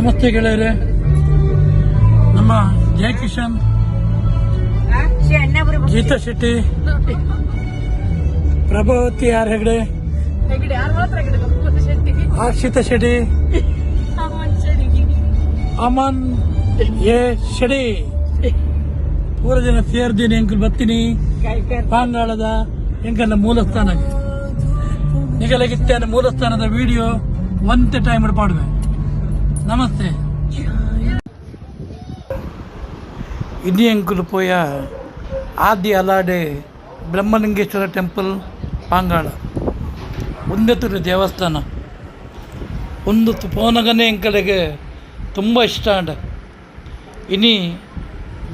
ನಮಸ್ತೆ ಗೆಳೆಯರೆ. ನಮ್ಮ ಜಯಕಿಶನ್, ಗೀತಾ ಶೆಟ್ಟಿ, ಪ್ರಭಾವತಿ ಆರ್ ಹೆಗಡೆ, ಹರ್ಷಿತಾ ಶೆಟ್ಟಿ, ಅಮನ್ ಎ ಶೆಡಿ ಪೂರ ಜನ ಸೇರ್ದೀನಿ. ಎಂಕಲ್ ಬತ್ತೀನಿ ಪಾಂಗಾಳದ ಎಂಕಲ್ನ ಮೂಲಸ್ಥಾನಕ್ಕೆ ನಿಗಲಗಿತ್ತೇನ ಮೂಲಸ್ಥಾನದ ವಿಡಿಯೋ ಒಂದೇ ಟೈಮ್ ಪಾಡುವೆ. ನಮಸ್ತೆ. ಇನಿ ಎಂಕುಲು ಪೋಯ ಆದಿ ಅಲಾಡೆ ಬ್ರಹ್ಮಲಿಂಗೇಶ್ವರ ಟೆಂಪಲ್ ಪಾಂಗಾಳ ಒಂದೆತ್ತುರ ದೇವಸ್ಥಾನ ಒಂದು ಪೋನಗನೇ ಎಂಕಲೆಗೆ ತುಂಬ ಇಷ್ಟ ಅಂಡ. ಇನಿ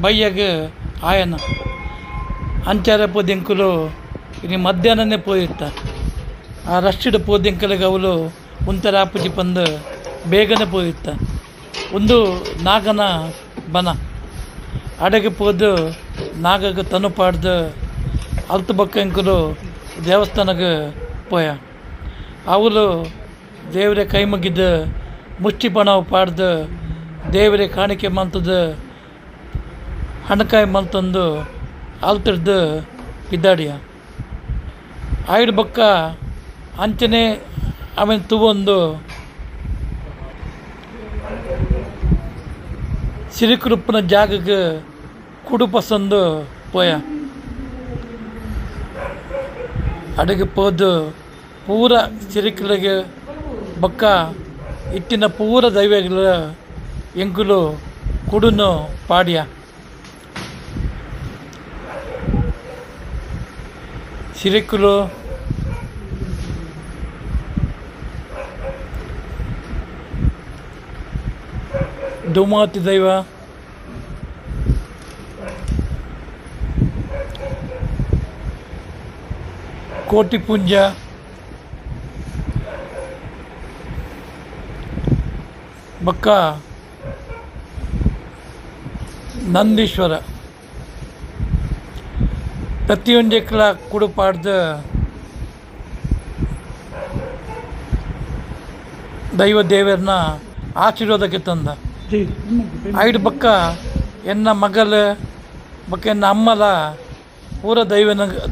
ಬಯ್ಯಗೆ ಆಯನ ಅಂಚಾರ ಪೋದೆಂಕುಲು ಇನಿ ಮಧ್ಯಾಹ್ನನೇ ಪೋಯಿತ್ತ ಆ ರಶ್ಚಿಡ ಪೋದೆಂಕಲೆಗೆ ಅವಳು ಒಂಥರ ಆಪುಜಿ ಪಂದು ಬೇಗನೆ ಪೋಯಿತ್ತ. ಒಂದು ನಾಗನ ಬನ ಅಡಗೆ ಪೋದು ನಾಗಗೆ ತನು ಪಾಡ್ದು ಅಲ್ತು ಬಕ್ಕ ಎಂಕುಲು ದೇವಸ್ಥಾನಕ್ಕೆ ಪೋಯ. ಅವಳು ದೇವರೇ ಕೈ ಮುಗಿದು ಮುಷ್ಟಿ ಪಣವು ಪಾಡ್ದು ದೇವರೇ ಕಾಣಿಕೆ ಮಂತದ್ದು ಹಣಕಾಯಿ ಮಂತಂದು ಅಲ್ತಿಡ್ದು ಇದ್ದಾಡಿಯ ಆಯ್ಡು ಬಕ್ಕ ಅಂಚನೆ ಆಮೇಲೆ ತುವೊಂದು ಸಿರಿಕುರುಪ್ಪನ ಜಾಗಕ್ಕೆ ಕುಡು ಪಸಂದು ಪೋಯ. ಅಡುಗೆ ಪೋದು ಪೂರ ಸಿರಿಕಲಿಗೆ ಬಕ್ಕ ಇಟ್ಟಿನ ಪೂರ ದೈವಗಳ ಎಂಕುಲು ಕುಡುನು ಪಾಡ್ಯ. ಸಿರಿಕುಲು ದುಮಾತಿ ದೈವ ಕೋಟಿಪುಂಜ ಬಕ್ಕ ನಂದೀಶ್ವರ ಪ್ರತಿಯೊಂದಕ್ಲ ಕುಡುಪಾಡ್ದ ದೈವ ದೇವರನ್ನ ಆಶೀರ್ವಾದಕ್ಕೆ ತಂದ. ಐದು ಬಕ್ಕ ಎನ್ನ ಮಗಲ ಬಕ್ಕ ಎನ್ನ ಅಮ್ಮಲ ಪೂರ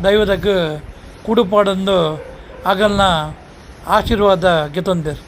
ದೈವದಾಗ ಕುಡುಪಾಡಂದು ಆಗಲ್ನ ಆಶೀರ್ವಾದ ಗೆತಂದಿರು.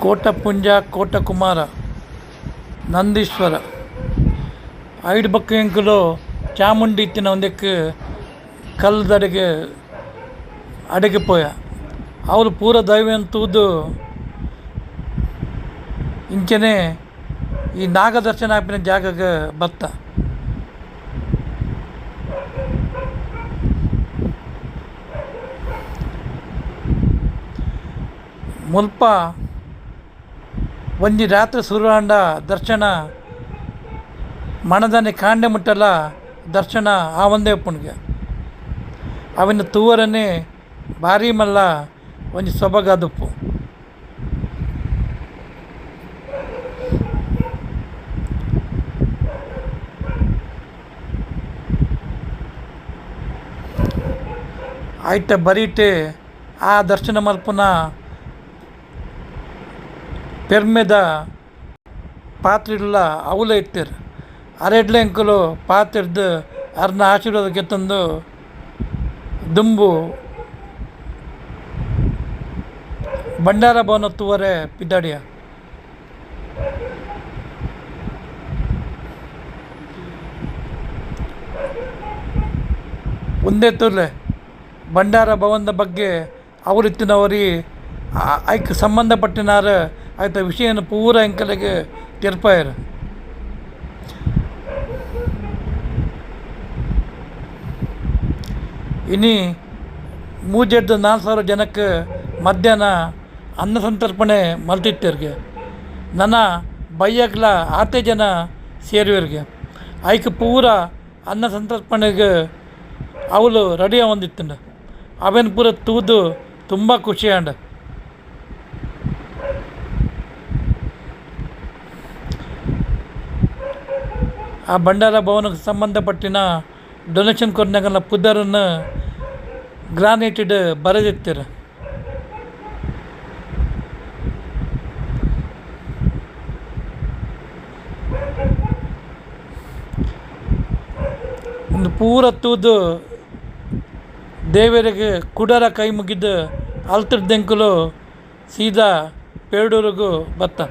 ಕೋಟಪುಂಜ ಕೋಟಕುಮಾರ ನಂದೀಶ್ವರ ಐದು ಬಕ್ಕ ಎಂಕುಲು ಚಾಮುಂಡಿ ಇತ್ತಿನ ಒಂದಕ್ಕೆ ಕಲ್ಲದಡೆಗೆ ಅಡೆಗೆ ಪೋಯ. ಅವರು ಪೂರ ದೈವ ತೂದು ಇಂಚನೆ ಈ ನಾಗದರ್ಶನ ಆಪಿನ ಜಾಗಕ್ಕೆ ಬತ್ತ. ಮುಲ್ಪ ಒಂಜಿ ರಾತ್ರಿ ಸುರುವಾಂಡ ದರ್ಶನ ಮಣದನೆ ಕಾಂಡೆ ಮುಟ್ಟಲ ದರ್ಶನ ಆ ಒಂದೇ ಉಪ್ಪುಣಿಗೆ ಅವಿನ ತೂವರನೇ ಭಾರಿ ಮಲ್ಲ ಒಂಜಿ ಸೊಬಗಾದುಪ್ಪು. ಆಯ್ತ ಬರೀಟೆ ಆ ದರ್ಶನ ಮಲ್ಪುನ ಪೆರ್ಮೆದ ಪಾತ್ರಿಲ್ಲ ಅವಲ ಇಟ್ಟಿರು ಅರೆಡ್ಲೆ ಎಂಕುಲು ಪಾತ್ರಿಡ್ದು ಅರ್ನ ಆಶೀರ್ವಾದ ಗೆತ್ತಂದು ದುಂಬು ಭಂಡಾರ ಭವನ ತೂವರೆ ಪಿದ್ದಾಡಿಯ. ಒಂದೇ ತೂರ್ಲೆ ಭಂಡಾರ ಭವನದ ಬಗ್ಗೆ ಅವರಿತ್ತಿನವರಿ ಐಕ್ ಸಂಬಂಧಪಟ್ಟಿನಾರ ಆಯ್ತ ವಿಷಯನ ಪೂರ ಎಂಕಲೆಗೆ ತೆರ್ಪಾಯರು. ಇನಿ 3,400 ಜನಕ್ಕೆ ಮಧ್ಯಾಹ್ನ ಅನ್ನ ಸಂತರ್ಪಣೆ ಮಲ್ತಿಟ್ಟರ್ಗೆ ನನ್ನ ಬಯ್ಯಗ್ಲ ಆತೆ ಜನ ಸೇರುವರ್ಗೆ ಐಕ್ ಪೂರ ಅನ್ನ ಸಂತರ್ಪಣೆಗೆ ಅವಳು ರೆಡಿ ಒಂದಿತ್ತಂಡ ಅವೇನು ಪೂರ ತೂದು ತುಂಬ ಖುಷಿ ಅಂಡ. ಆ ಭಂಡಾರ ಭವನಕ್ಕೆ ಸಂಬಂಧಪಟ್ಟಿನ ಡೊನೇಷನ್ ಕೊಡ್ನಾಗಲ್ಲ ಪುದರನ್ನು ಗ್ರಾನೈಟೆಡ್ ಬರೆದಿರ್ತೀರ. ಒಂದು ಪೂರ ತೂದು ದೇವರಿಗೆ ಕುಡರ ಕೈ ಮುಗಿದು ಅಲ್ತರ್ದೆಂಕಲು ಸೀದಾ ಪೇಡೂರಿಗೂ ಬತ್ತ.